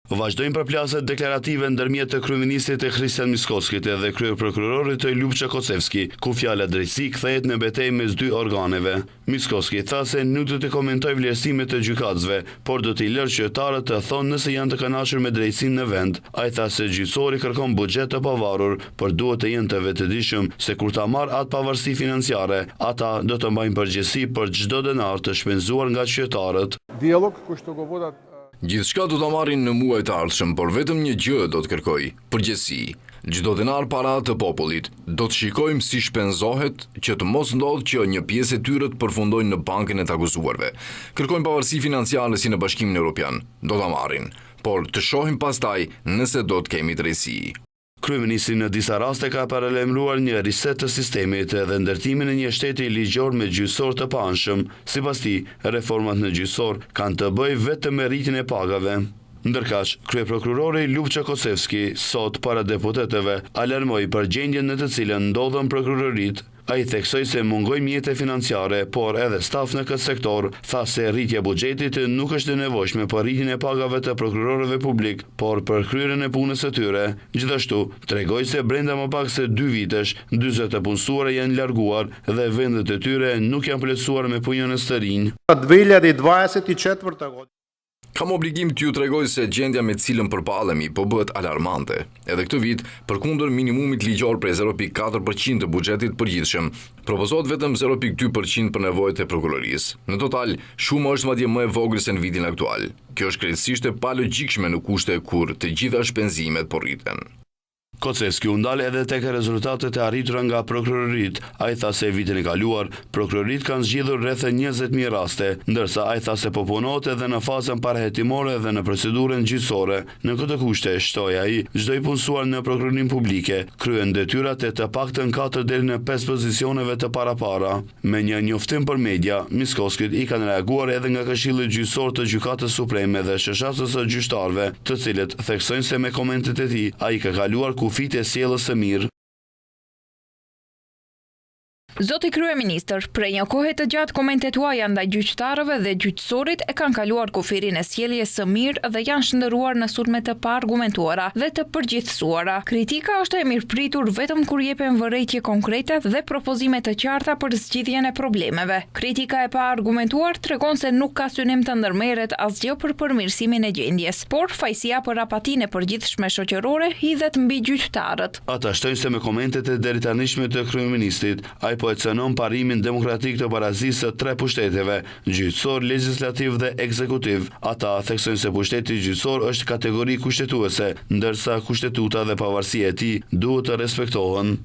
Vazhdojnë përplaset deklarative ndërmjet të kryeministit e Kristian Miskoskit dhe kryeprokurorit të Ljupça Kocevski, ku fjala drejtësi kthehet në betejë mes dy organeve. Miskoski tha se nuk do të komentoj vlerësimet e gjykatësve, por do t'i lërë qytetarët të thonë nëse janë të kënaqur me drejtësinë në vend. Ai tha se gjyqësori kërkon buxhet të pavarur, por duhet të jenë të vetëdijshëm se kur ta marr atë pavarësi financiare, ata do të mbajnë përgjegjësi për çdo denar të shpenzuar nga qytetarët. Dialog kushtogovodat. Gjithçka do ta marrin në muajt e ardhshëm, por vetëm një gjë do të kërkoj: përgjegjësi. Çdo denar para të popullit do të shikojmë si shpenzohet, që të mos ndodhë që një pjesë e tyre të përfundojnë në bankën e të akuzuarve. Kërkojmë pavarësi financiare si në Bashkimin Evropian. Do ta marrin, por të shohim pastaj nëse do të kemi drejtësi. Kryeministri në disa raste ka paralajmëruar një riset të sistemit dhe ndërtimin e një shteti ligjor me gjyqësor të panshëm. Sipas tij, reformat në gjyqësor kanë të bëjë vetëm me rritjen e pagave. Ndërkaq, kryeprokurori Ljupça Kocevski sot para deputetëve alarmoi për gjendjen në të cilën ndodhen prokurorit. Ai theksoi se mungojnë mjete financiare, por edhe staf në këtë sektor tha se rritja e buxhetit nuk është e nevojshme për rritjen e pagave të prokurorëve publik, por për kryerjen e punës së tyre. Gjithashtu, tregoi se brenda më pak se 2 vitesh, 40 të punësuara janë larguar dhe vendet e tyre nuk janë plotësuar me punonjës të rinj. Kam obligim t'ju tregoj se gjendja me cilën përpallemi po bëhet alarmante. Edhe këtë vit, përkundër minimumit ligjor prej 0.4% të buxhetit përgjithshëm, propozohet vetëm 0.2% për nevojat e prokurorisë. Në total, shuma është madje më e vogël se në vitin aktual. Kjo është krejtësisht e palogjikshme në kushte kur të gjitha shpenzimet po rriten. Kocevski u ndal edhe tek rezultatet e arritura nga prokurorit. Ai tha se vitin e kaluar, prokurorit kanë zgjidhur rreth 20.000 raste, ndërsa ai tha se po punohet edhe në fazën parahetimore dhe në procedurën gjyqësore. Në këtë kushte, shtoi ai, çdo i punësuar në prokurorinë publike kryen detyrat e të paktën 4 deri në 5 pozicioneve të parapara. Me një njoftim për media, Miskoskit i kanë reaguar edhe nga Këshilli Gjyqësor të Gjykatës Supreme dhe Shoqatës së Gjyqtarëve, të cilët theksojnë se me komentet e tij ai ka kaluar kufit e sjelljes së mirë. Zoti kryeministër, prej një kohe të gjatë komentet tuaja ndaj gjyqtarëve dhe gjyqësorit e kanë kaluar kufirin e sjelljes së mirë dhe janë shndërruar në sulme të paargumentuara dhe të përgjithësuara. Kritika është e mirëpritur vetëm kur jepen vërejtje konkrete dhe propozime të qarta për zgjidhjen e problemeve. Kritika e paargumentuar tregon se nuk ka synim të ndërmerret asgjë për përmirësimin e gjendjes, por fajësia për apatinë e përgjithshme shoqërore hidhet mbi gjyqtarët. Ata shtojnë se me komentet e deritanishme të kryeministit, ai po e cënon parimin demokratik të barazisë së 3 pushteteve, gjyqësor, legjislativ dhe ekzekutiv. Ata theksojnë se pushteti gjyqësor është kategori kushtetuese, ndërsa kushtetuta dhe pavarësia e tij duhet të respektohen.